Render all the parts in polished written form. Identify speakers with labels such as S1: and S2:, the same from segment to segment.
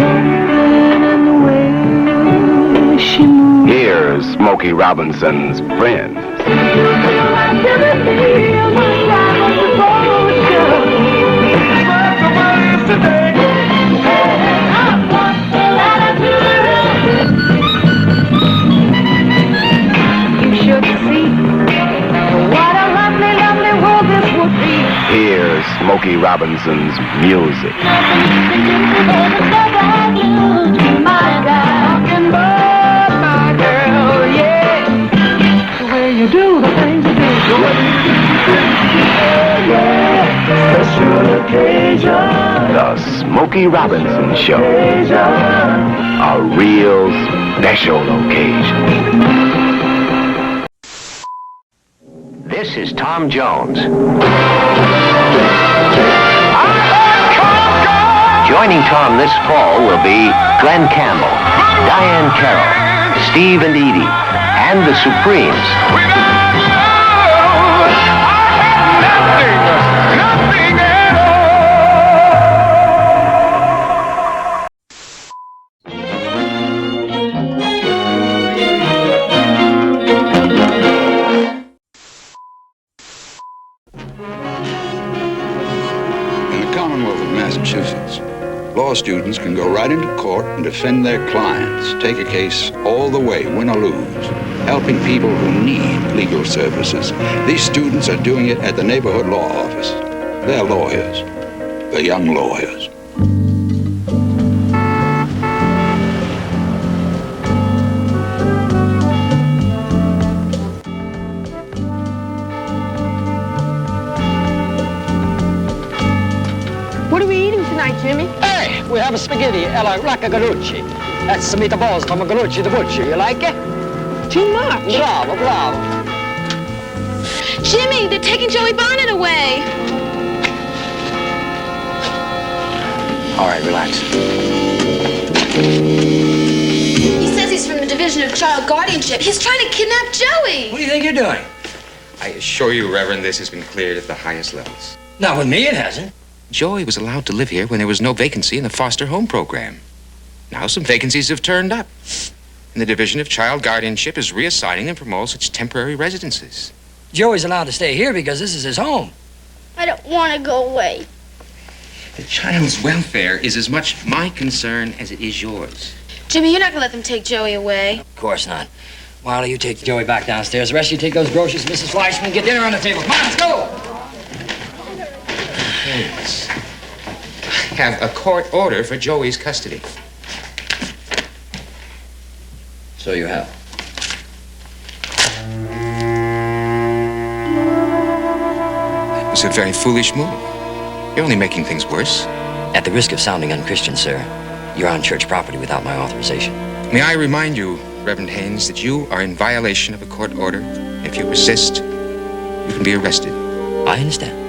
S1: something in the way she moves.
S2: Here's Smokey Robinson's Friends. Here's Smokey Robinson's music. The Smokey Robinson Show. A real special occasion.
S3: This is Tom Jones. Joining Tom this fall will be Glenn Campbell, Diane Carroll, Steve and Edie, and the Supremes.
S4: Massachusetts. Law students can go right into court and defend their clients, take a case all the way, win or lose, helping people who need legal services. These students are doing it at the neighborhood law office. They're lawyers. They're young lawyers.
S5: Jimmy? Hey, we have a spaghetti alla raccagalucci. That's some meatballs from a Galucci the butcher. You like it? Too much. Bravo, bravo.
S6: Jimmy, they're taking Joey Bonnet away.
S5: All right, relax.
S6: He says he's from the Division of Child Guardianship. He's trying to kidnap Joey.
S5: What do you think you're doing?
S7: I assure you, Reverend, this has been cleared at the highest levels.
S5: Not with me, it hasn't.
S7: Joey was allowed to live here when there was no vacancy in the foster home program. Now some vacancies have turned up. And the Division of Child Guardianship is reassigning them from all such temporary residences.
S5: Joey's allowed to stay here because this is his home.
S6: I don't want to go away.
S7: The child's welfare is as much my concern as it is yours.
S6: Jimmy, you're not going to let them take Joey away.
S5: Of course not. Wilder, you take Joey back downstairs. The rest of you take those groceries, Mrs. Fleischman, get dinner on the table. Come on, let's go!
S7: Yes. I have a court order for Joey's custody.
S5: So you have.
S7: It was a very foolish move. You're only making things worse.
S5: At the risk of sounding unchristian, sir, you're on church property without my authorization.
S7: May I remind you, Reverend Haynes, that you are in violation of a court order. If you persist, you can be arrested.
S5: I understand.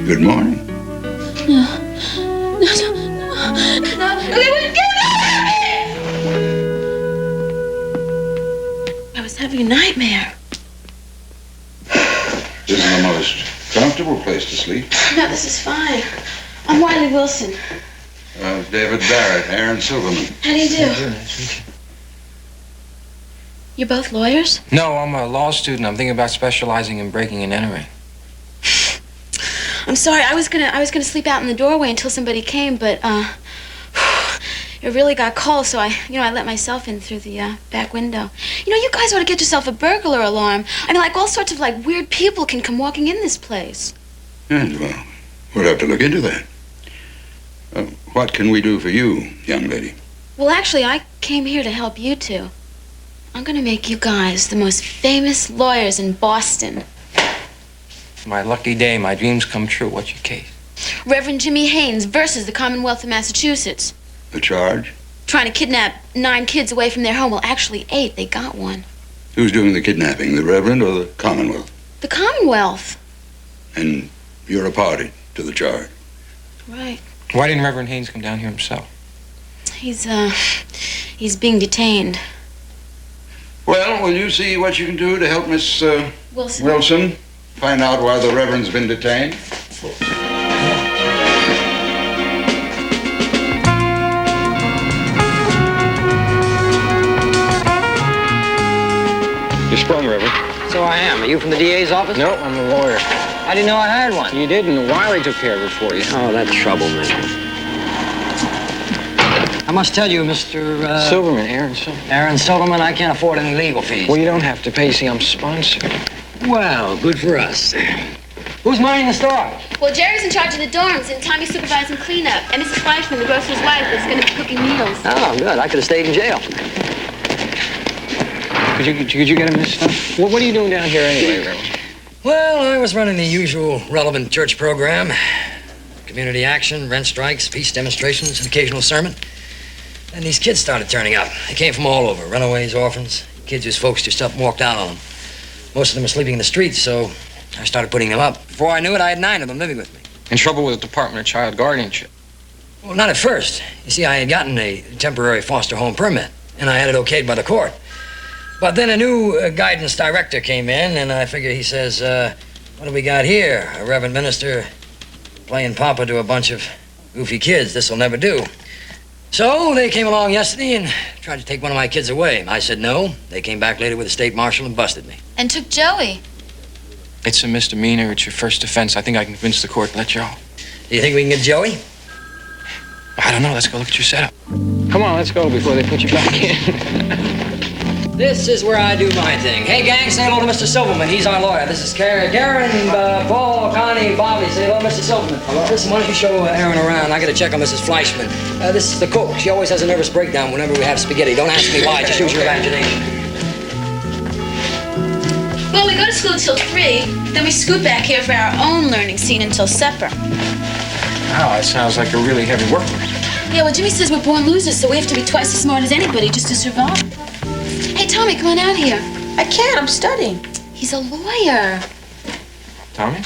S4: Good morning.
S6: No, they wouldn't get out of me! I was having a nightmare.
S4: This is the most comfortable place to sleep.
S6: No, this is fine. I'm Wiley Wilson.
S4: David Barrett, Aaron Silverman.
S6: How do you do? You're both lawyers?
S7: No, I'm a law student. I'm thinking about specializing in breaking and entering.
S6: I'm sorry. I was gonna sleep out in the doorway until somebody came, but it really got cold, so I let myself in through the back window. You guys ought to get yourself a burglar alarm. I mean, like all sorts of weird people can come walking in this place.
S4: And, well, we'll have to look into that. What can we do for you, young lady?
S6: Well, actually, I came here to help you two. I'm gonna make you guys the most famous lawyers in Boston.
S7: My lucky day, my dreams come true. What's your case?
S6: Reverend Jimmy Haynes versus the Commonwealth of Massachusetts.
S4: The charge?
S6: Trying to kidnap 9 kids away from their home. Well, actually 8. They got one.
S4: Who's doing the kidnapping, the Reverend or the Commonwealth?
S6: The Commonwealth.
S4: And you're a party to the charge?
S6: Right.
S7: Why didn't Reverend Haynes come down here himself?
S6: He's being detained.
S4: Well, will you see what you can do to help Miss Wilson find out why the Reverend's been detained?
S8: You're sprung, Reverend.
S5: So I am. Are you from the DA's office?
S8: No, I'm a lawyer.
S5: I didn't know I had one.
S8: You did, and Wiley took care of it for you.
S5: Oh, that's troublemaker. I must tell you, Mr.
S8: Silverman, Aaron Silverman.
S5: Aaron Silverman, I can't afford any legal fees.
S8: Well, you don't have to pay. See, I'm sponsored.
S5: Well, good for us. Who's minding the store?
S6: Well, Jerry's in charge of the dorms, and Tommy's supervising cleanup. And Mrs. Fleischman, the grocer's wife, is going to be cooking meals.
S5: Oh, good. I could have stayed in jail.
S8: Could you get him this stuff? Well, what are you doing down here anyway, Reverend?
S9: Well, I was running the usual relevant church program. Community action, rent strikes, peace demonstrations, an occasional sermon. And these kids started turning up. They came from all over, runaways, orphans, kids whose folks just up and walked out on them. Most of them were sleeping in the streets, so I started putting them up. Before I knew it, I had 9 of them living with me.
S7: In trouble with the Department of Child Guardianship?
S9: Well, not at first. You see, I had gotten a temporary foster home permit, and I had it okayed by the court. But then a new guidance director came in, and I figure he says, what do we got here? A reverend minister playing papa to a bunch of goofy kids. This'll never do. So they came along yesterday and tried to take one of my kids away. I said no. They came back later with a state marshal and busted me.
S6: And took Joey.
S7: It's a misdemeanor. It's your first offense. I think I can convince the court to let you off.
S9: Do you think we can get Joey?
S7: I don't know. Let's go look at your setup.
S8: Come on, let's go before they put you back in.
S9: This is where I do my thing. Hey, gang, say hello to Mr. Silverman. He's our lawyer. This is Karen, Paul, Connie, Bobby. Say hello, Mr. Silverman. Hello. Listen, why don't you show Aaron around? I got to check on Mrs. Fleischman. This is the cook. She always has a nervous breakdown whenever we have spaghetti. Don't ask me why. Just use your imagination.
S6: Well, we go to school till 3, then we scoot back here for our own learning scene until supper.
S7: Wow, that sounds like a really heavy workload.
S6: Yeah, well, Jimmy says we're born losers, so we have to be twice as smart as anybody just to survive. Hey, Tommy, come on out here.
S10: I can't. I'm studying.
S6: He's a lawyer.
S7: Tommy?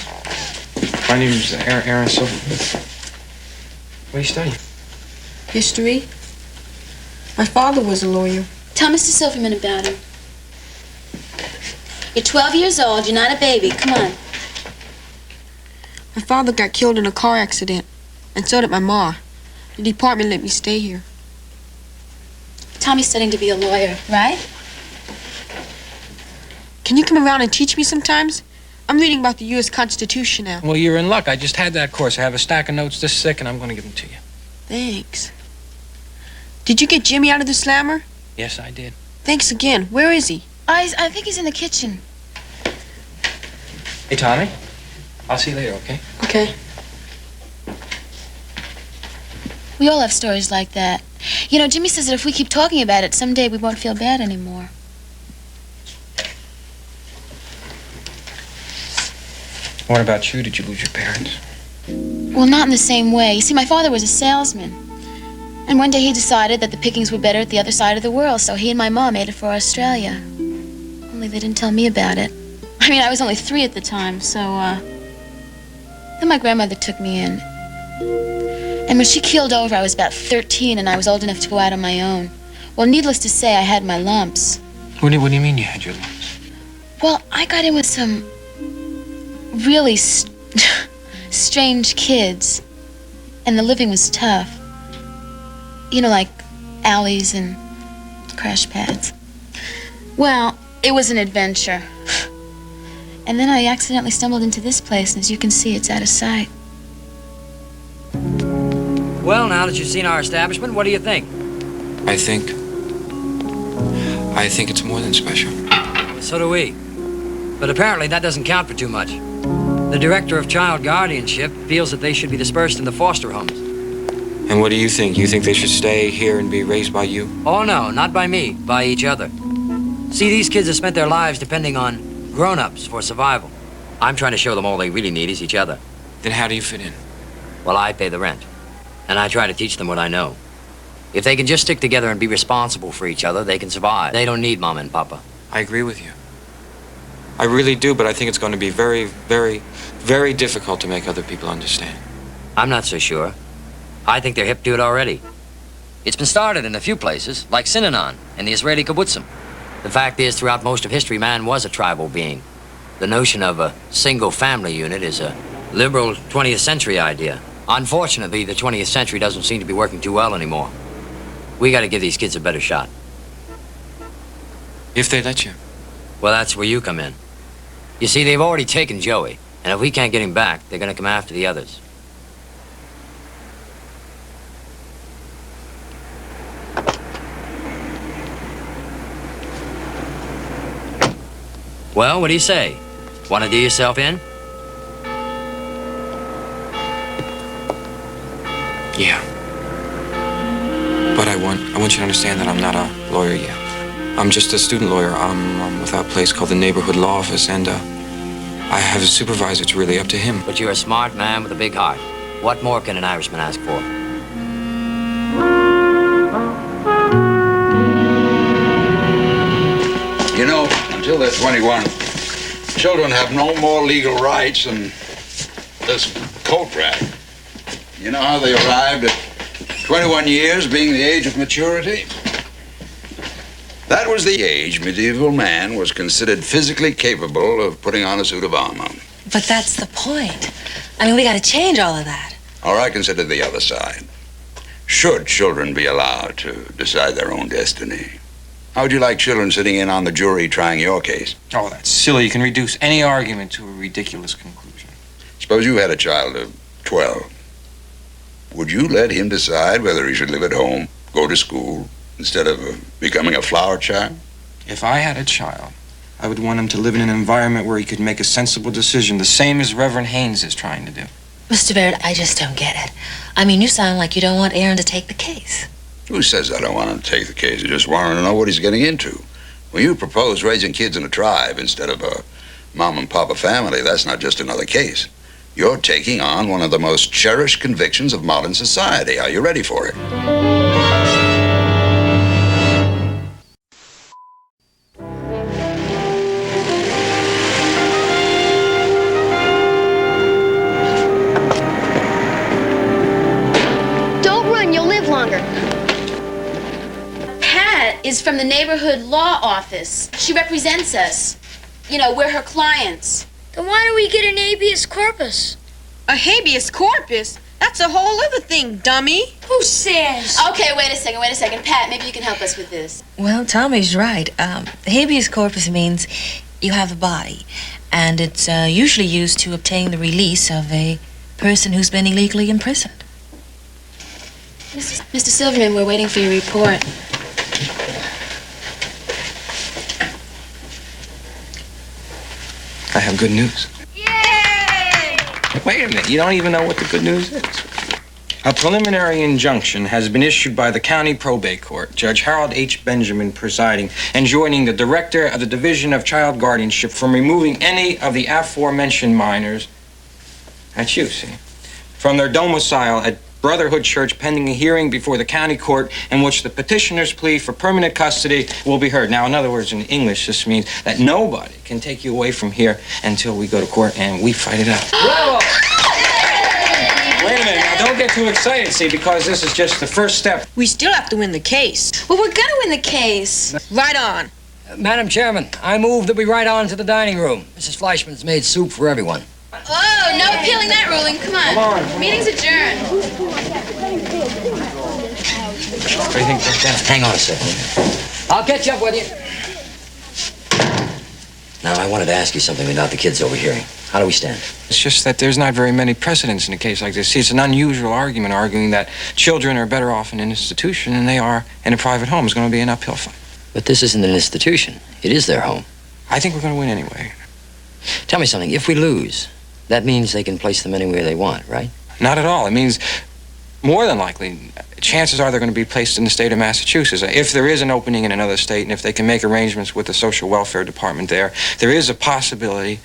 S7: My name's Aaron Silverman. What are you studying?
S10: History. My father was a lawyer.
S6: Tell Mr. Silverman about him. You're 12 years old. You're not a baby. Come on.
S10: My father got killed in a car accident, and so did my ma. The department let me stay here.
S6: Tommy's studying to be a lawyer, right?
S10: Can you come around and teach me sometimes? I'm reading about the U.S. Constitution now.
S8: Well, you're in luck. I just had that course. I have a stack of notes this thick, and I'm going to give them to you.
S10: Thanks. Did you get Jimmy out of the slammer?
S8: Yes, I did.
S10: Thanks again. Where is he?
S6: I think he's in the kitchen.
S7: Hey, Tommy. I'll see you later, okay?
S10: Okay.
S6: We all have stories like that. You know, Jimmy says that if we keep talking about it, someday we won't feel bad anymore.
S7: What about you? Did you lose your parents?
S6: Well, not in the same way. You see, my father was a salesman. And one day he decided that the pickings were better at the other side of the world, so he and my mom made it for Australia. Only they didn't tell me about it. I mean, I was only 3 at the time, so, Then my grandmother took me in. And when she keeled over, I was about 13 and I was old enough to go out on my own. Well, needless to say, I had my lumps.
S8: What do you mean you had your lumps?
S6: Well, I got in with some really strange kids. And the living was tough. You know, like alleys and crash pads. Well, it was an adventure. And then I accidentally stumbled into this place, and as you can see, it's out of sight.
S9: Well, now that you've seen our establishment, what do you think?
S7: I think it's more than special.
S9: So do we. But apparently that doesn't count for too much. The director of child guardianship feels that they should be dispersed into foster homes.
S7: And what do you think? You think they should stay here and be raised by you?
S9: Oh, no, not by me, by each other. See, these kids have spent their lives depending on grown-ups for survival. I'm trying to show them all they really need is each other.
S7: Then how do you fit in?
S9: Well, I pay the rent, and I try to teach them what I know. If they can just stick together and be responsible for each other, they can survive. They don't need Mama and Papa.
S7: I agree with you. I really do, but I think it's going to be very, very, very difficult to make other people understand.
S9: I'm not so sure. I think they're hip to it already. It's been started in a few places, like Synanon and the Israeli kibbutzim. The fact is, throughout most of history, man was a tribal being. The notion of a single family unit is a liberal 20th century idea. Unfortunately, the 20th century doesn't seem to be working too well anymore. We got to give these kids a better shot.
S7: If they let you.
S9: Well, that's where you come in. You see, they've already taken Joey, and if we can't get him back, they're going to come after the others. Well, what do you say? Want to do yourself in?
S7: Yeah. But I want you to understand that I'm not a lawyer yet. I'm just a student lawyer. I'm with a place called the Neighborhood Law Office, and I have a supervisor. It's really up to him.
S9: But you're a smart man with a big heart. What more can an Irishman ask for?
S4: You know, until they're 21, children have no more legal rights than this coat rack. You know how they arrived at 21 years being the age of maturity? That was the age medieval man was considered physically capable of putting on a suit of armor.
S11: But that's the point. I mean, we got to change all of that.
S4: Or I consider the other side. Should children be allowed to decide their own destiny? How would you like children sitting in on the jury trying your case?
S8: Oh, that's silly. You can reduce any argument to a ridiculous conclusion.
S4: Suppose you had a child of 12. Would you let him decide whether he should live at home, go to school, instead of becoming a flower child?
S8: If I had a child, I would want him to live in an environment where he could make a sensible decision, the same as Reverend Haynes is trying to do.
S11: Mr. Barrett, I just don't get it. I mean, you sound like you don't want Aaron to take the case.
S4: Who says I don't want him to take the case? I just want him to know what he's getting into. When you propose raising kids in a tribe instead of a mom and papa family, that's not just another case. You're taking on one of the most cherished convictions of modern society. Are you ready for it?
S6: Don't run, you'll live longer. Pat is from the Neighborhood Law Office. She represents us. You know, we're her clients.
S12: Then why don't we get an habeas corpus?
S10: A habeas corpus? That's a whole other thing, dummy.
S12: Who says?
S6: Okay, wait a second. Pat, maybe you can help us with this.
S11: Well, Tommy's right. Habeas corpus means you have a body, and it's usually used to obtain the release of a person who's been illegally imprisoned.
S6: Mr. Silverman, we're waiting for your report.
S8: I have good news.
S12: Yay!
S8: Wait a minute, you don't even know what the good news is. A preliminary injunction has been issued by the county probate court, Judge Harold H. Benjamin presiding, enjoining the director of the Division of Child Guardianship from removing any of the aforementioned minors, that's you, see, from their domicile at Brotherhood Church pending a hearing before the county court in which the petitioner's plea for permanent custody will be heard. Now, in other words, in English, this means that nobody can take you away from here until we go to court and we fight it out.
S9: Bravo!
S8: don't get too excited, see, because this is just the first step.
S10: We still have to win the case.
S6: Well, we're gonna win the case.
S10: Right on.
S9: Madam Chairman, I move that we ride on to the dining room. Mrs. Fleischman's made soup for everyone.
S6: Oh, no appealing that ruling. Come on. Meeting's adjourned.
S8: What do you think, Lieutenant?
S9: Hang on a second. I'll catch up with you. Now, I wanted to ask you something without the kids overhearing. How do we stand?
S7: It's just that there's not very many precedents in a case like this. See, it's an unusual argument arguing that children are better off in an institution than they are in a private home. It's going to be an uphill fight.
S9: But this isn't an institution. It is their home.
S7: I think we're going to win anyway.
S9: Tell me something. If we lose, that means they can place them anywhere they want, right?
S7: Not at all. It means, more than likely, chances are they're going to be placed in the state of Massachusetts. If there is an opening in another state, and if they can make arrangements with the social welfare department there is a possibility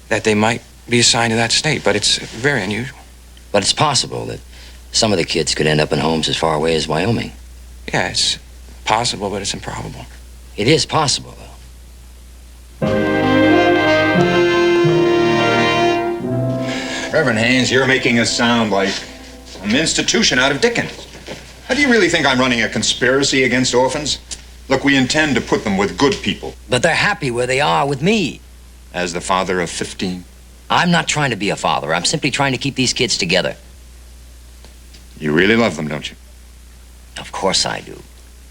S7: that they might be assigned to that state, but it's very unusual.
S9: But it's possible that some of the kids could end up in homes as far away as Wyoming.
S7: Yeah, it's possible, but it's improbable.
S9: It is possible, though.
S13: Reverend Haynes, you're making us sound like an institution out of Dickens. How do you really think I'm running a conspiracy against orphans? Look, we intend to put them with good people.
S9: But they're happy where they are with me.
S13: As the father of 15?
S9: I'm not trying to be a father. I'm simply trying to keep these kids together.
S13: You really love them, don't you?
S9: Of course I do.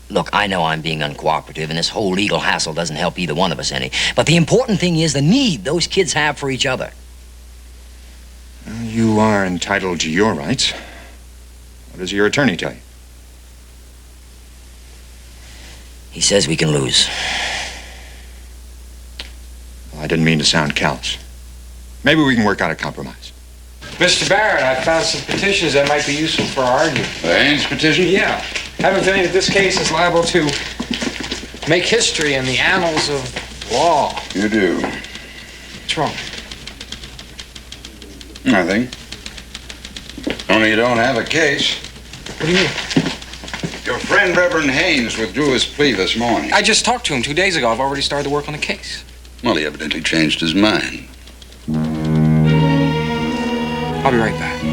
S9: Look, I know I'm being uncooperative, and this whole legal hassle doesn't help either one of us any. But the important thing is the need those kids have for each other.
S13: Well, you are entitled to your rights. What does your attorney tell you?
S9: He says we can lose.
S13: Well, I didn't mean to sound callous. Maybe we can work out a compromise.
S7: Mr. Barrett, I found some petitions that might be useful for our argument.
S4: The Haynes petition?
S7: Yeah. I have a feeling that this case is liable to make history in the annals of law.
S4: You do.
S7: What's wrong?
S4: Nothing. Only you don't have a case.
S7: What do you mean?
S4: Your friend Reverend Haynes withdrew his plea this morning.
S7: I just talked to him 2 days ago. I've already started to work on the case.
S4: Well, he evidently changed his mind.
S7: I'll be right back.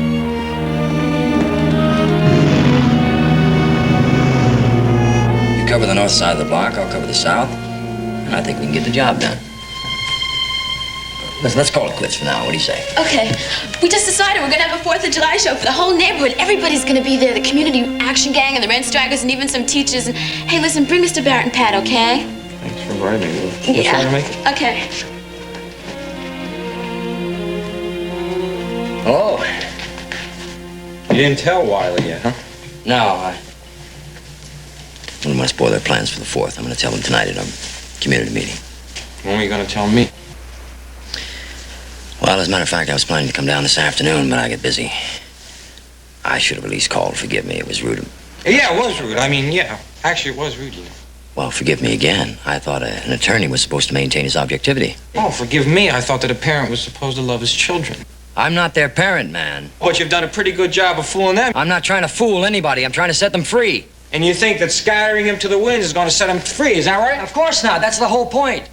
S9: You cover the north side of the block, I'll cover the south, and I think we can get the job done. Let's call it quits for now. What do you say?
S6: Okay. We just decided we're gonna have a 4th of July show for the whole neighborhood. Everybody's gonna be there. The community action gang and the rent strikers and even some teachers. And hey, listen, bring Mr. Barrett and Pat, okay?
S7: Thanks for inviting me. We'll try to make it.
S6: Okay.
S9: Oh.
S8: You didn't tell Wiley yet, huh?
S9: No, I don't want to spoil their plans for the 4th. I'm going to tell them tonight at a community meeting.
S7: When are you going to tell me?
S9: Well, as a matter of fact, I was planning to come down this afternoon, but I get busy. I should have at least called. Forgive me. It was rude.
S7: Yeah, it was rude. I mean, yeah. Actually, it was rude, you know.
S9: Well, forgive me again. I thought an attorney was supposed to maintain his objectivity.
S7: Oh, forgive me. I thought that a parent was supposed to love his children.
S9: I'm not their parent, man.
S7: But you've done a pretty good job of fooling them.
S9: I'm not trying to fool anybody. I'm trying to set them free.
S7: And you think that scattering him to the winds is going to set him free, is that right?
S9: Of course not. That's the whole point.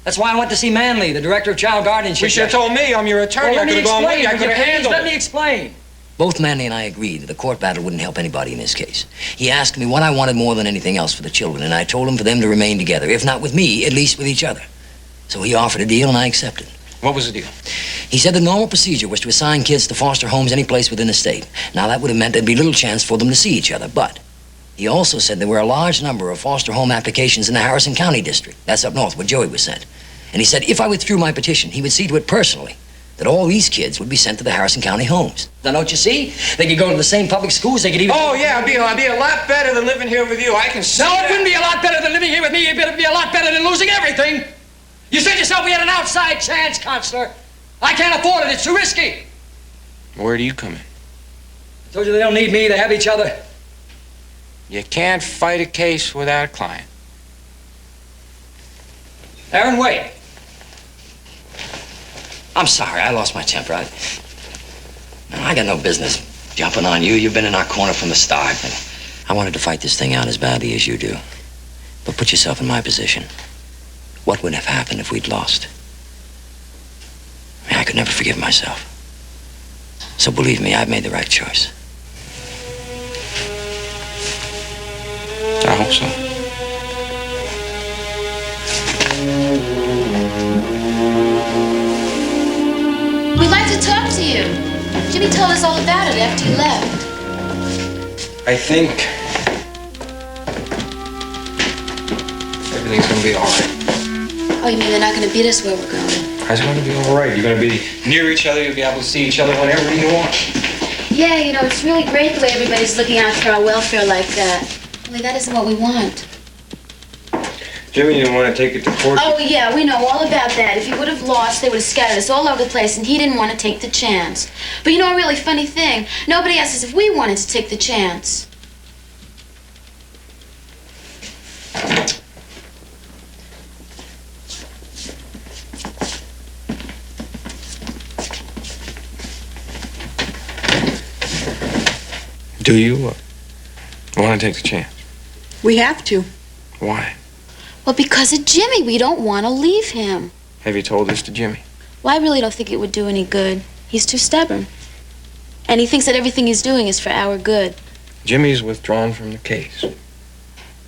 S9: That's why I went to see Manley, the director of child guardianship.
S7: You should have told me. I'm your attorney.
S9: Well,
S7: I could have gone with you. I could have handled it.
S9: Let me explain. Both Manley and I agreed that the court battle wouldn't help anybody in this case. He asked me what I wanted more than anything else for the children, and I told him for them to remain together. If not with me, at least with each other. So he offered a deal, and I accepted.
S7: What was the deal?
S9: He said the normal procedure was to assign kids to foster homes any place within the state. Now, that would have meant there'd be little chance for them to see each other, but he also said there were a large number of foster home applications in the Harrison County district. That's up north where Joey was sent. And he said if I withdrew my petition, he would see to it personally that all these kids would be sent to the Harrison County homes. Now, don't you see? They could go to the same public schools. They could even...
S7: Oh, yeah, it'd be a lot better than living here with you. I can see
S9: No,
S7: that.
S9: it wouldn't be a lot better than living here with me. It'd be a lot better than losing everything. You said yourself we had an outside chance, Counselor. I can't afford it. It's too risky.
S7: Where do you come in?
S9: I told you they don't need me. They have each other.
S7: You can't fight a case without a client.
S9: Aaron, wait. I'm sorry. I lost my temper. I got no business jumping on you. You've been in our corner from the start. I wanted to fight this thing out as badly as you do. But put yourself in my position. What would have happened if we'd lost? I could never forgive myself. So believe me, I've made the right choice.
S7: I hope so.
S6: We'd like to talk to you. Jimmy told us all about it after you left.
S7: I think everything's gonna be all right.
S6: Oh, you mean they're not going to beat us where we're going?
S7: It's gonna be all right. You're gonna be near each other. You'll be able to see each other whenever you want.
S6: Yeah, you know, it's really great the way everybody's looking out for our welfare like that. Only that isn't what we want.
S7: Jimmy didn't want to take it to court.
S6: Oh, yeah, we know all about that. If he would have lost, they would have scattered us all over the place, and he didn't want to take the chance. But you know a really funny thing? Nobody asked us if we wanted to take the chance.
S7: Do you want to take the chance?
S10: We have to.
S7: Why?
S6: Well, because of Jimmy. We don't want to leave him.
S7: Have you told this to Jimmy?
S6: Well, I really don't think it would do any good. He's too stubborn. And he thinks that everything he's doing is for our good.
S7: Jimmy's withdrawn from the case.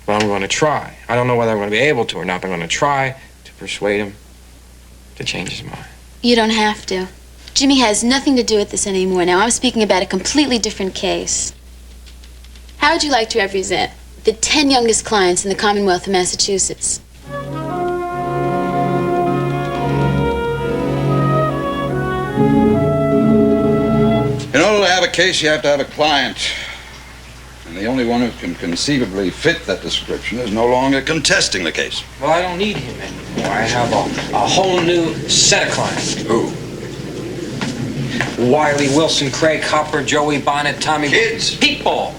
S7: But I'm going to try. I don't know whether I'm going to be able to or not, but I'm going to try to persuade him to change his mind.
S6: You don't have to. Jimmy has nothing to do with this anymore. Now, I'm speaking about a completely different case. How would you like to represent the 10 youngest clients in the Commonwealth of Massachusetts?
S4: In order to have a case, you have to have a client. And the only one who can conceivably fit that description is no longer contesting the case.
S8: Well, I don't need him anymore. I have a whole new set of clients.
S4: Who?
S8: Wiley, Wilson, Craig, Hopper, Joey Bonnet, Tommy...
S4: Kids.
S8: People.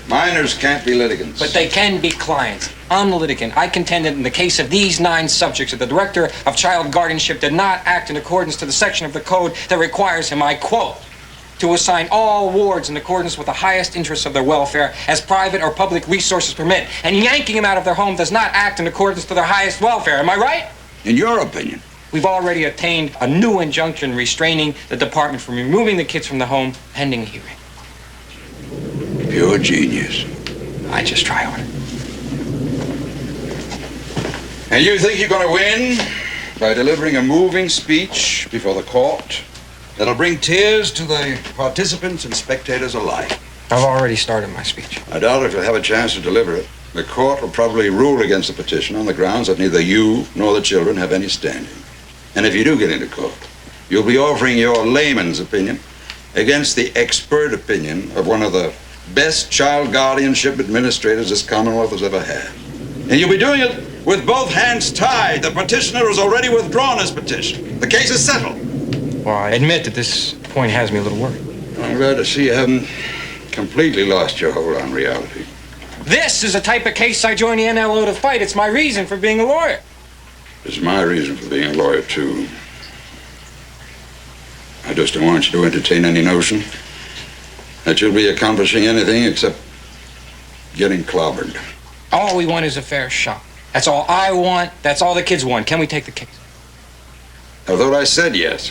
S4: Minors can't be litigants.
S8: But they can be clients. I'm the litigant. I contend that in the case of these 9 subjects, that the director of child guardianship did not act in accordance to the section of the code that requires him, I quote, to assign all wards in accordance with the highest interests of their welfare as private or public resources permit, and yanking them out of their home does not act in accordance to their highest welfare. Am I right?
S4: In your opinion?
S8: We've already obtained a new injunction restraining the department from removing the kids from the home pending hearing.
S4: Pure genius.
S8: I just try harder.
S4: And you think you're going to win by delivering a moving speech before the court that'll bring tears to the participants and spectators alike?
S7: I've already started my speech.
S4: I doubt if you'll have a chance to deliver it. The court will probably rule against the petition on the grounds that neither you nor the children have any standing. And if you do get into court, you'll be offering your layman's opinion against the expert opinion of one of the best child guardianship administrators this Commonwealth has ever had. And you'll be doing it with both hands tied. The petitioner has already withdrawn his petition. The case is settled.
S7: Well, I admit that this point has me a little worried.
S4: I'm glad to see you haven't completely lost your hold on reality.
S8: This is the type of case I joined the NLO to fight. It's my reason for being a lawyer.
S4: It's my reason for being a lawyer, too. I just don't want you to entertain any notion that you'll be accomplishing anything except getting clobbered.
S8: All we want is a fair shot. That's all I want. That's all the kids want. Can we take the case?
S4: I thought I said yes.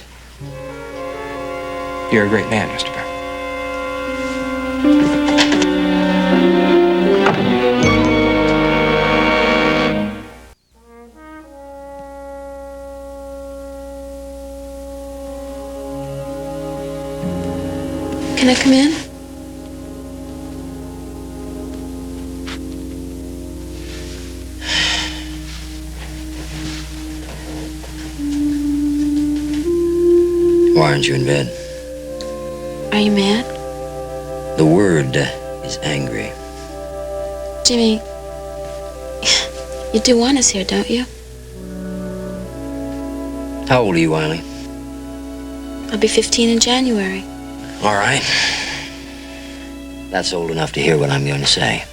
S7: You're a great man, Mr. Barrett.
S6: Can I come in?
S9: Why aren't you in bed?
S6: Are you mad?
S9: The word is angry.
S6: Jimmy, you do want us here, don't you?
S9: How old are you, Wiley?
S6: I'll be 15 in January.
S9: All right. That's old enough to hear what I'm going to say.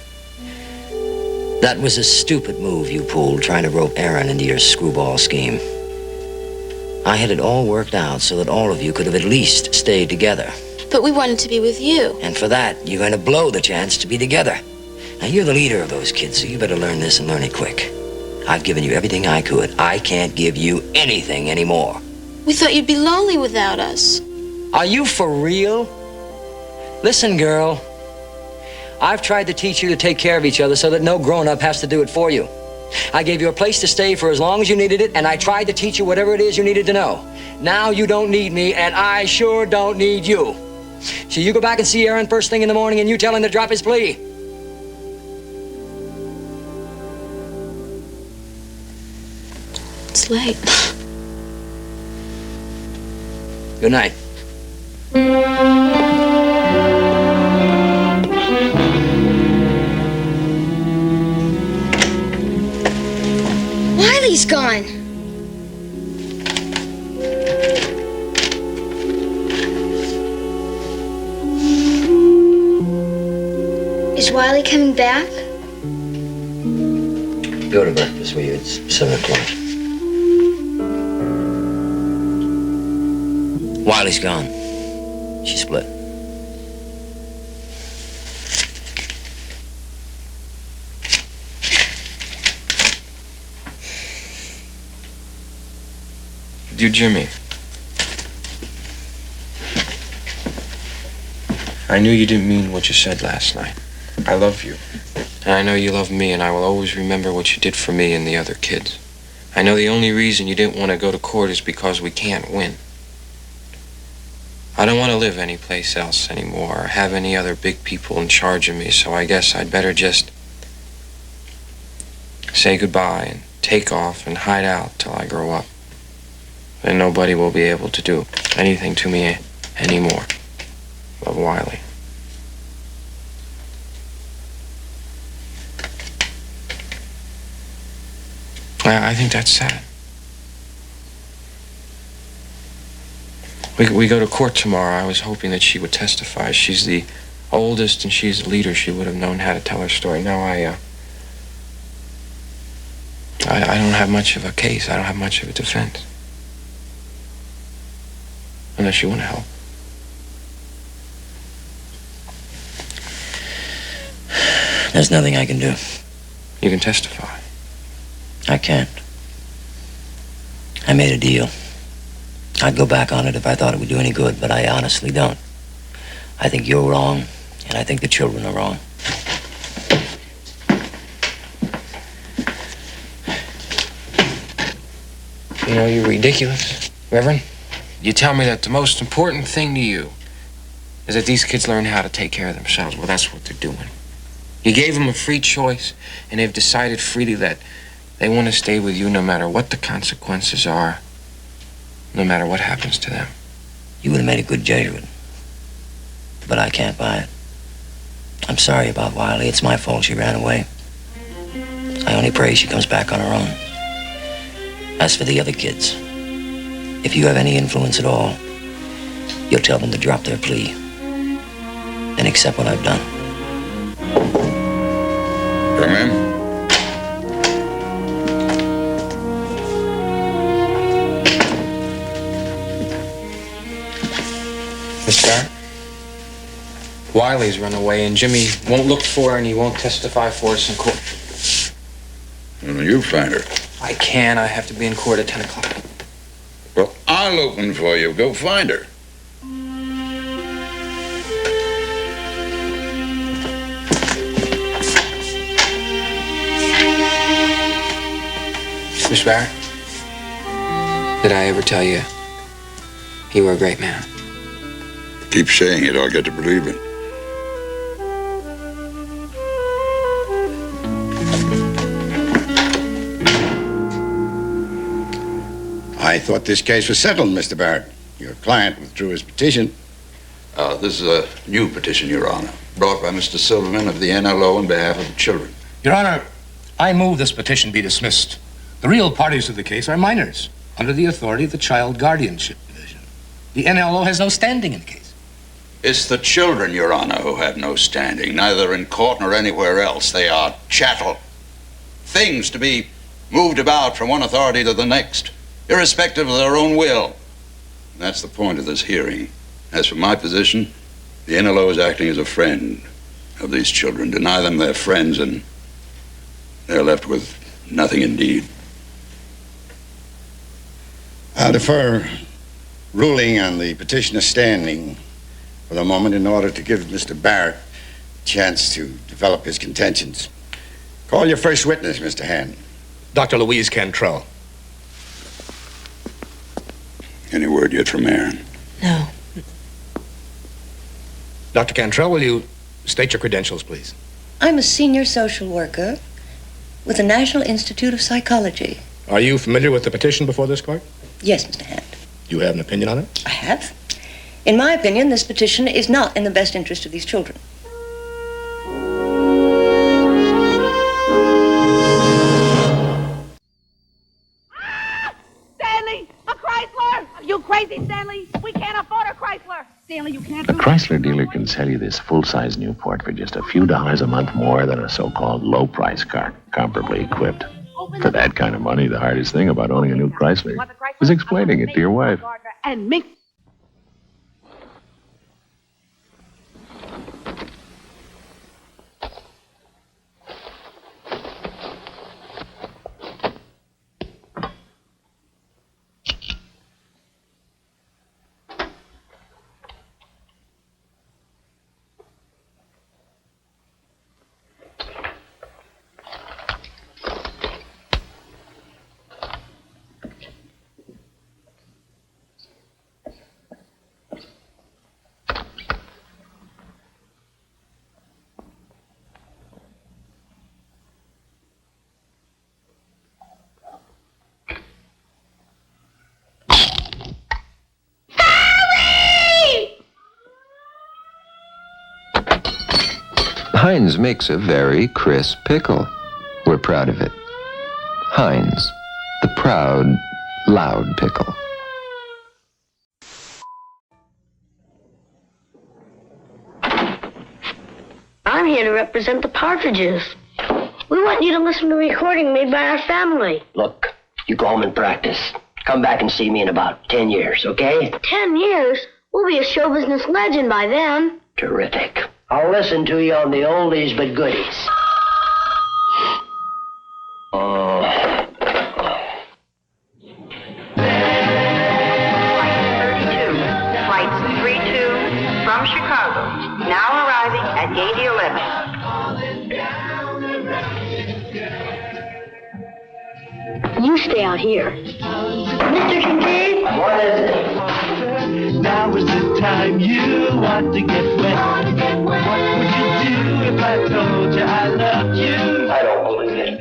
S9: That was a stupid move you pulled, trying to rope Aaron into your screwball scheme. I had it all worked out so that all of you could have at least stayed together.
S6: But we wanted to be with you.
S9: And for that, you're going to blow the chance to be together. Now, you're the leader of those kids, so you better learn this and learn it quick. I've given you everything I could. I can't give you anything anymore.
S6: We thought you'd be lonely without us.
S9: Are you for real? Listen, girl. I've tried to teach you to take care of each other so that no grown-up has to do it for you. I gave you a place to stay for as long as you needed it, and I tried to teach you whatever it is you needed to know. Now you don't need me, and I sure don't need you. So you go back and see Aaron first thing in the morning, and you tell him to drop his plea.
S6: It's late.
S9: Good night.
S12: Wiley's gone. Is Wiley coming back?
S9: Go to breakfast, will you? It's 7 o'clock. Wiley's gone. She split.
S7: Dear Jimmy, I knew you didn't mean what you said last night. I love you. And I know you love me, and I will always remember what you did for me and the other kids. I know the only reason you didn't want to go to court is because we can't win. I don't want to live anyplace else anymore or have any other big people in charge of me, so I guess I'd better just say goodbye and take off and hide out till I grow up. Then nobody will be able to do anything to me anymore. Love, Wiley. I think that's sad. We go to court tomorrow. I was hoping that she would testify. She's the oldest and she's the leader. She would have known how to tell her story. Now I don't have much of a case. I don't have much of a defense. Unless you want to help.
S9: There's nothing I can do.
S7: You can testify.
S9: I can't. I made a deal. I'd go back on it if I thought it would do any good, but I honestly don't. I think you're wrong, and I think the children are wrong. You know, you're ridiculous, Reverend.
S7: You tell me that the most important thing to you is that these kids learn how to take care of themselves. Well, that's what they're doing. You gave them a free choice, and they've decided freely that they want to stay with you no matter what the consequences are, no matter what happens to them.
S9: You would have made a good Jesuit, but I can't buy it. I'm sorry about Wiley. It's my fault she ran away. I only pray she comes back on her own. As for the other kids, if you have any influence at all, you'll tell them to drop their plea and accept what I've done.
S4: Come in.
S7: Miss Barrett? Wiley's run away, and Jimmy won't look for her, and he won't testify for us in court.
S4: Well, you find her.
S7: I can. I have to be in court at 10 o'clock.
S4: Well, I'll open for you. Go find her.
S7: Miss Barrett, did I ever tell you you were a great man?
S4: Keep saying it, I'll get to believe it.
S14: I thought this case was settled, Mr. Barrett. Your client withdrew his petition.
S4: This is a new petition, Your Honor, brought by Mr. Silverman of the NLO on behalf of the children.
S15: Your Honor, I move this petition be dismissed. The real parties to the case are minors, under the authority of the Child Guardianship Division. The NLO has no standing in the case.
S4: It's the children, Your Honor, who have no standing, neither in court nor anywhere else. They are chattel. Things to be moved about from one authority to the next, irrespective of their own will. And that's the point of this hearing. As for my position, the NLO is acting as a friend of these children. Deny them their friends, and they're left with nothing indeed.
S14: I'll defer ruling on the petitioner's standing for the moment in order to give Mr. Barrett a chance to develop his contentions. Call your first witness, Mr. Hand.
S15: Dr. Louise Cantrell.
S4: Any word yet from Aaron?
S11: No.
S15: Dr. Cantrell, will you state your credentials, please?
S16: I'm a senior social worker with the National Institute of Psychology.
S15: Are you familiar with the petition before this court?
S16: Yes, Mr. Hand.
S15: You have an opinion on it?
S16: I have. In my opinion, this petition is not in the best interest of these children.
S17: Stanley, a Chrysler! Are you crazy, Stanley? We can't afford a Chrysler. Stanley, you can't
S18: A
S17: do
S18: Chrysler dealer can sell you this full-size Newport for just a few dollars a month more than a so-called low-price car, comparably equipped. For that kind of money, the hardest thing about owning a new Chrysler is explaining it to your wife.
S17: And mix.
S19: Heinz makes a very crisp pickle. We're proud of it. Heinz, the proud, loud pickle.
S20: I'm here to represent the Partridges. We want you to listen to a recording made by our family.
S21: Look, you go home and practice. Come back and see me in about 10 years, okay?
S20: 10 years? We'll be a show business legend by then.
S21: Terrific. I'll listen to you on the oldies but goodies.
S22: Flight 32 from Chicago, now arriving at gate 11.
S20: You stay out here. Mr. Kincaid?
S21: What is it?
S1: Now is the time you want to get wet. What would you do if I told you I loved you?
S21: I don't believe it.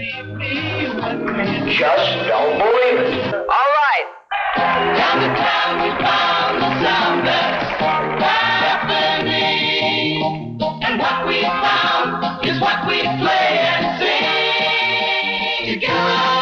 S21: Just don't believe it.
S22: All right.
S1: Down the town we found the sound that's happening. And what we found is what we play and sing together.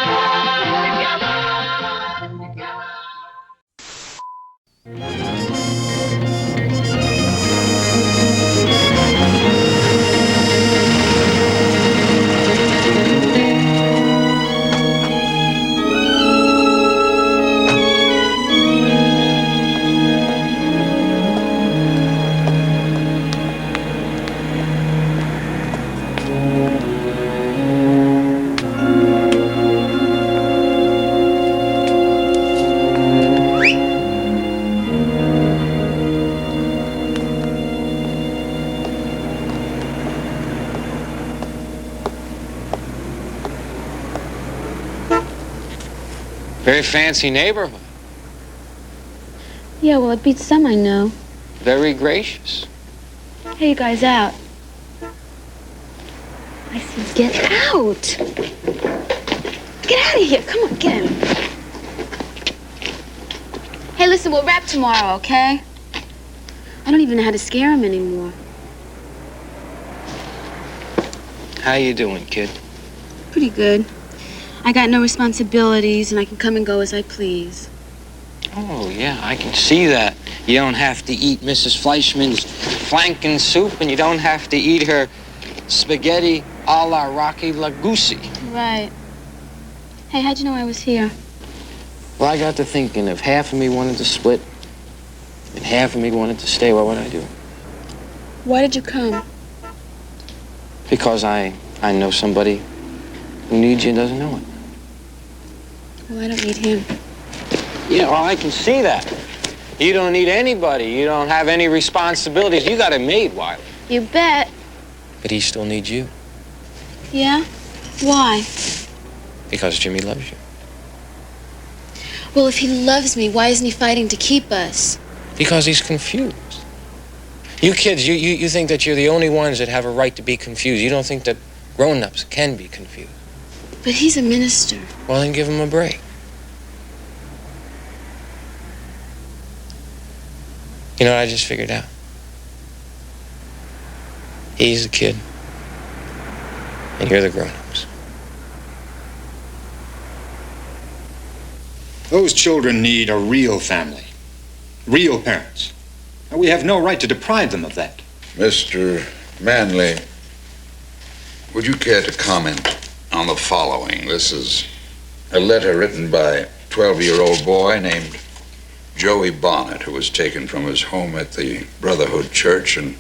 S7: Very fancy neighborhood.
S6: Yeah, well, it beats some I know.
S7: Very gracious.
S6: Hey, you guys out. I said, get out. Get out of here. Come on, get him. Hey, listen, we'll wrap tomorrow, okay? I don't even know how to scare him anymore.
S7: How you doing, kid?
S6: Pretty good. I got no responsibilities, and I can come and go as I please.
S7: Oh, yeah, I can see that. You don't have to eat Mrs. Fleischman's flanken soup, and you don't have to eat her spaghetti a la Rocky Lagusi.
S6: Right. Hey, how'd you know I was here?
S7: Well, I got to thinking if half of me wanted to split and half of me wanted to stay, what would I do?
S6: Why did you come?
S7: Because I know somebody who needs you and doesn't know it.
S6: Well, I don't need him.
S7: Yeah, well, I can see that.
S8: You don't need anybody. You don't have any responsibilities. You got it made, Wiley.
S6: You bet.
S7: But he still needs you.
S6: Yeah? Why?
S7: Because Jimmy loves you.
S6: Well, if he loves me, why isn't he fighting to keep us?
S7: Because he's confused. You kids, you think that you're the only ones that have a right to be confused. You don't think that grown-ups can be confused.
S6: But he's a minister.
S7: Well, then give him a break. You know what I just figured out? He's the kid, and you're the grown-ups.
S13: Those children need a real family, real parents. And we have no right to deprive them of that.
S4: Mr. Manley, would you care to comment on the following? This is a letter written by a 12-year-old boy named Joey Bonnet, who was taken from his home at the Brotherhood Church and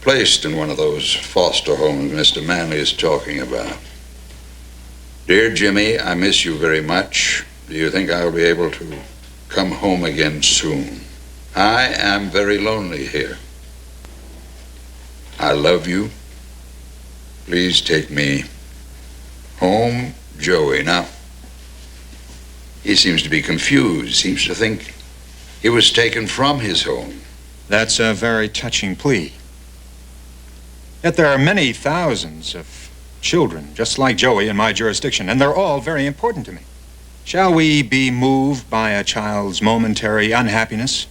S4: placed in one of those foster homes Mr. Manley is talking about. Dear Jimmy, I miss you very much. Do you think I'll be able to come home again soon? I am very lonely here. I love you. Please take me home, Joey. Now, he seems to be confused, seems to think he was taken from his home.
S13: That's a very touching plea. Yet there are many thousands of children just like Joey in my jurisdiction, and they're all very important to me. Shall we be moved by a child's momentary unhappiness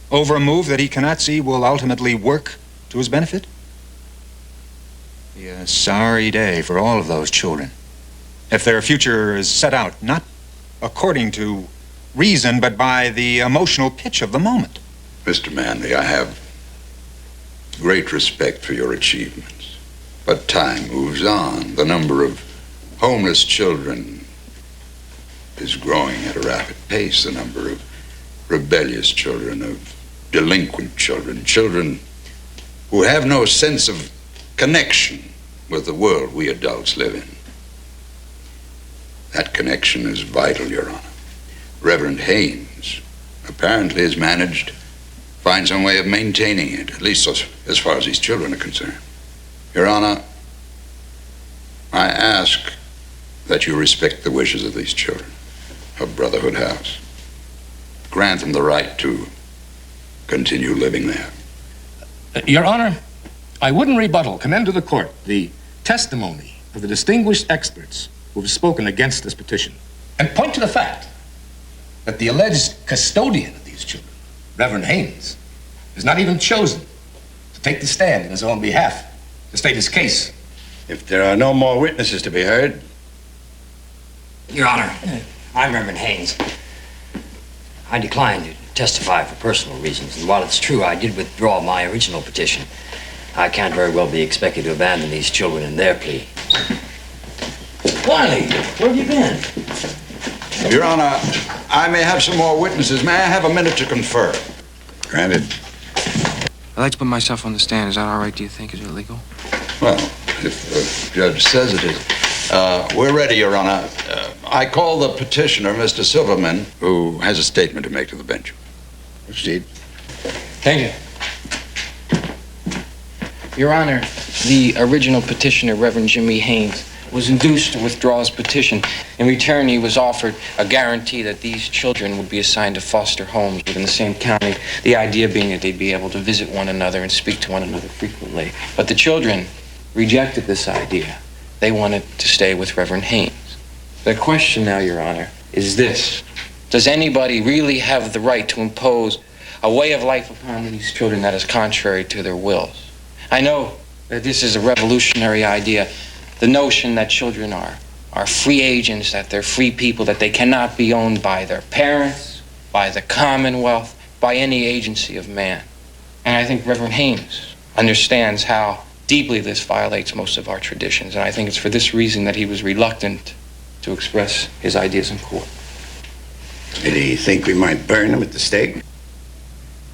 S13: over a move that he cannot see will ultimately work to his benefit? Be a sorry day for all of those children if their future is set out not according to reason, but by the emotional pitch of the moment.
S4: Mr. Manley, I have great respect for your achievements, but time moves on. The number of homeless children is growing at a rapid pace. The number of rebellious children, of delinquent children, children who have no sense of connection with the world we adults live in. That connection is vital, Your Honor. Reverend Haynes apparently has managed to find some way of maintaining it, at least as far as these children are concerned. Your Honor, I ask that you respect the wishes of these children of Brotherhood House. Grant them the right to continue living there.
S15: Your Honor, I wouldn't rebuttal, commend to the court the testimony of the distinguished experts who have spoken against this petition, and point to the fact that the alleged custodian of these children, Reverend Haynes, is not even chosen to take the stand in his own behalf to state his case.
S14: If there are no more witnesses to be heard.
S9: Your Honor, I'm Reverend Haynes. I declined to testify for personal reasons, and while it's true I did withdraw my original petition, I can't very well be expected to abandon these children in their plea. Wiley, where have you been?
S4: Your Honor, I may have some more witnesses. May I have a minute to confer?
S14: Granted.
S7: I'd like to put myself on the stand. Is that all right, do you think? Is it legal?
S4: Well, if the judge says it is. We're ready, Your Honor. I call the petitioner, Mr. Silverman, who has a statement to make to the bench. Proceed.
S7: Thank you. Your Honor, the original petitioner, Reverend Jimmy Haynes, was induced to withdraw his petition. In return, he was offered a guarantee that these children would be assigned to foster homes within the same county, the idea being that they'd be able to visit one another and speak to one another frequently. But the children rejected this idea. They wanted to stay with Reverend Haynes. The question now, Your Honor, is this. Does anybody really have the right to impose a way of life upon these children that is contrary to their wills? I know that this is a revolutionary idea, the notion that children are free agents, that they're free people, that they cannot be owned by their parents, by the Commonwealth, by any agency of man. And I think Reverend Haynes understands how deeply this violates most of our traditions, and I think it's for this reason that he was reluctant to express his ideas in court.
S14: Did he think we might burn him at the stake?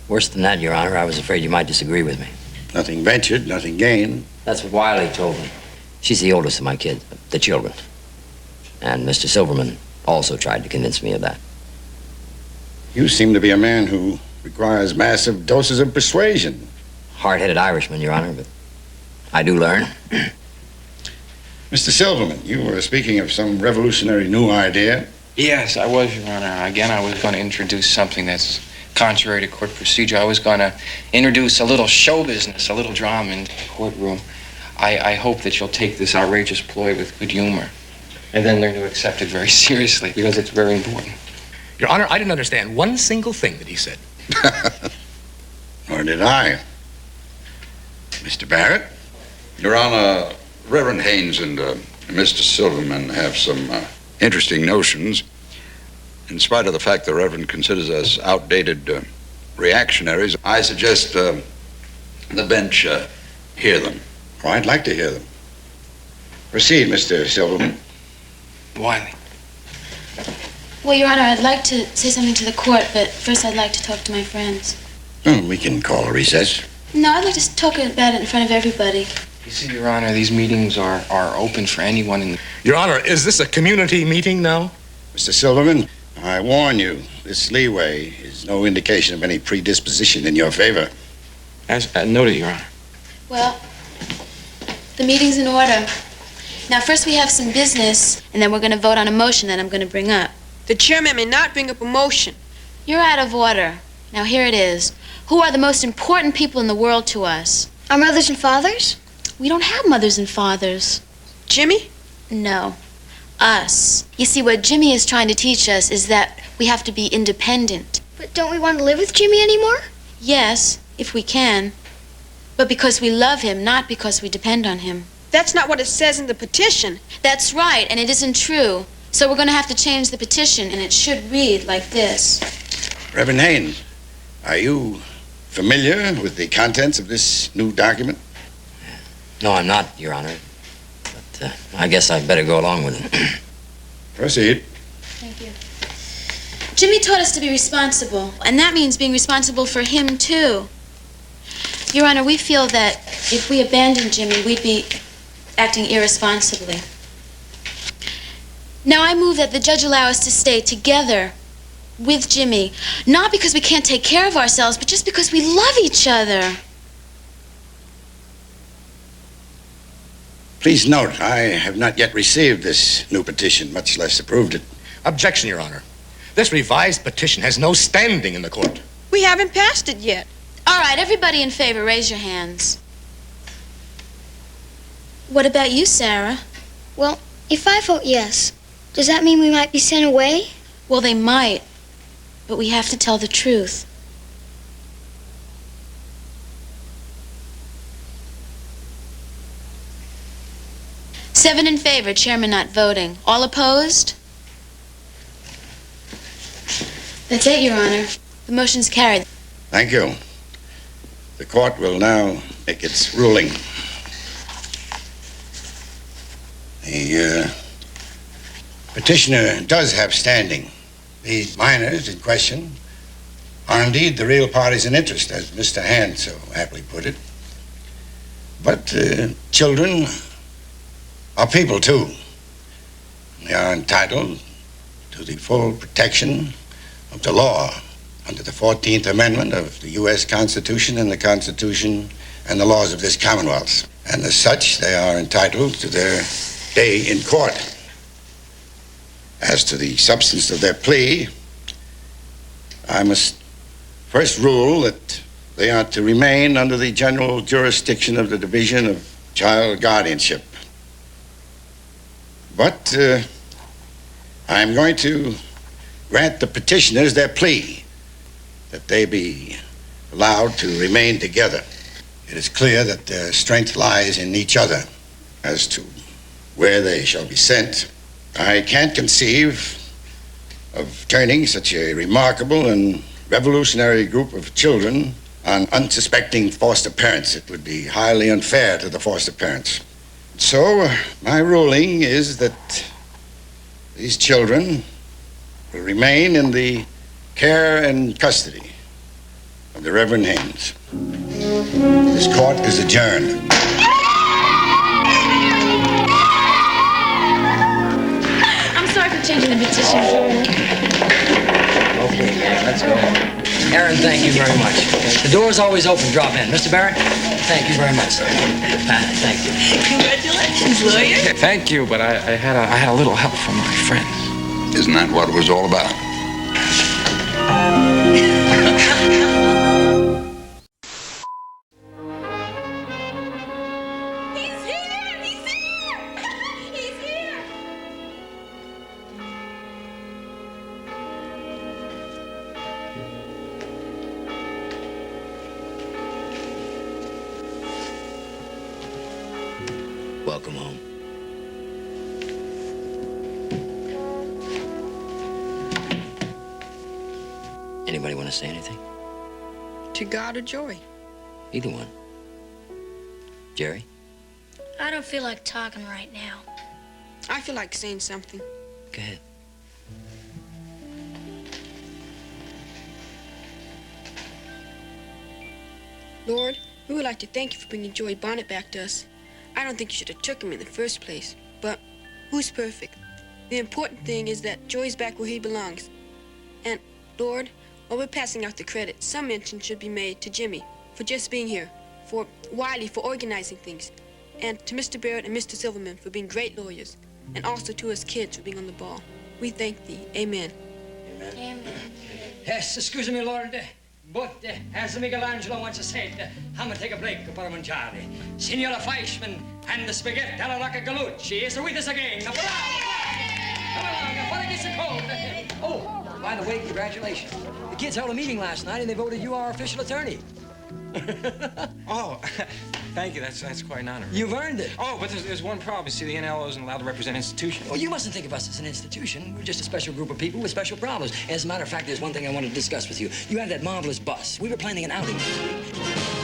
S9: Worse than that, Your Honor, I was afraid you might disagree with me.
S14: Nothing ventured, nothing gained.
S9: That's what Wiley told me. She's the oldest of my kids, the children. And Mr. Silverman also tried to convince me of that.
S14: You seem to be a man who requires massive doses of persuasion.
S9: Hard-headed Irishman, Your Honor, but I do learn.
S14: Mr. Silverman, you were speaking of some revolutionary new idea.
S7: Yes, I was, Your Honor. Again, I was going to introduce something that's contrary to court procedure. I was going to introduce a little show business, a little drama in the courtroom. I hope that you'll take this outrageous ploy with good humor and then learn to accept it very seriously, because it's very important.
S15: Your Honor, I didn't understand one single thing that he said.
S14: Nor did I. Mr. Barrett?
S4: Your Honor, Reverend Haynes and Mr. Silverman have some interesting notions. In spite of the fact the Reverend considers us outdated reactionaries, I suggest the bench hear them.
S14: Oh, I'd like to hear them. Proceed, Mr. Silverman.
S7: Wiley.
S6: Well, Your Honor, I'd like to say something to the court, but first I'd like to talk to my friends.
S14: We can call a recess.
S6: No, I'd like to talk about it in front of everybody.
S7: You see, Your Honor, these meetings are open for anyone in the...
S15: Your Honor, is this a community meeting now?
S14: Mr. Silverman, I warn you, this leeway is no indication of any predisposition in your favor.
S7: As noted, Your Honor.
S6: Well, the meeting's in order. Now, first we have some business, and then we're going to vote on a motion that I'm going to bring up.
S10: The chairman may not bring up a motion.
S6: You're out of order. Now, here it is. Who are the most important people in the world to us?
S12: Our mothers and fathers?
S6: We don't have mothers and fathers.
S10: Jimmy?
S6: No. Us. You see, what Jimmy is trying to teach us is that we have to be independent.
S12: But don't we want to live with Jimmy anymore?
S6: Yes, if we can. But because we love him, not because we depend on him.
S10: That's not what it says in the petition.
S6: That's right, and it isn't true. So we're going to have to change the petition, and it should read like this.
S14: Reverend Haynes, are you familiar with the contents of this new document?
S9: No, I'm not, Your Honor. But I guess I'd better go along with it.
S14: Proceed.
S6: Thank you. Jimmy taught us to be responsible, and that means being responsible for him, too. Your Honor, we feel that if we abandoned Jimmy, we'd be acting irresponsibly. Now, I move that the judge allow us to stay together with Jimmy, not because we can't take care of ourselves, but just because we love each other.
S14: Please note, I have not yet received this new petition, much less approved it.
S15: Objection, Your Honor. This revised petition has no standing in the court.
S10: We haven't passed it yet.
S6: All right, everybody in favor, raise your hands. What about you, Sarah?
S12: Well, if I vote yes, does that mean we might be sent away?
S6: Well, they might, but we have to tell the truth. Seven in favor, chairman not voting. All opposed? That's it, Your Honor. The motion's carried.
S14: Thank you. The court will now make its ruling. The petitioner does have standing. These minors in question are indeed the real parties in interest, as Mr. Hand so aptly put it. But children are people, too. They are entitled to the full protection of the law under the 14th Amendment of the U.S. Constitution and the Constitution and the laws of this Commonwealth. And as such, they are entitled to their day in court. As to the substance of their plea, I must first rule that they are to remain under the general jurisdiction of the Division of Child Guardianship. But I am going to grant the petitioners their plea that they be allowed to remain together. It is clear that their strength lies in each other. As to where they shall be sent, I can't conceive of turning such a remarkable and revolutionary group of children on unsuspecting foster parents. It would be highly unfair to the foster parents. So, my ruling is that these children will remain in the care and custody of the Reverend Haynes. This court is adjourned.
S6: I'm sorry for changing the petition.
S8: Okay, let's go.
S9: Aaron, thank you very much. The door's always open. Drop in. Mr. Barrett, thank you very much. Thank you.
S11: Congratulations, lawyer.
S7: Thank you, but I had a little help from my friends.
S4: Isn't that what it was all about?
S9: Welcome home. Anybody want to say anything?
S10: To God or Joey?
S9: Either one. Jerry?
S12: I don't feel like talking right now.
S10: I feel like saying something.
S9: Go ahead.
S10: Lord, we would like to thank you for bringing Joey Bonnet back to us. I don't think you should have took him in the first place, but who's perfect? The important thing is that Joey's back where he belongs. And, Lord, while we're passing out the credit, some mention should be made to Jimmy for just being here, for Wiley for organizing things, and to Mr. Barrett and Mr. Silverman for being great lawyers, and also to us kids for being on the ball. We thank thee. Amen.
S12: Amen.
S9: Yes, excuse me, Lord, but as Michelangelo once said, I'm gonna take a break per mangiare. Signora Fleischman and the spaghetti alla rocca Galucci is with us again. Come along, before it gets cold. Oh, by the way, congratulations. The kids held a meeting last night and they voted you our official attorney.
S8: Oh, thank you. That's quite an honor.
S9: You've earned it.
S8: Oh, but there's one problem. You see, the NLO isn't allowed to represent institutions.
S9: Well, you mustn't think of us as an institution. We're just a special group of people with special problems. As a matter of fact, there's one thing I want to discuss with you. You have that marvelous bus. We were planning an outing this week.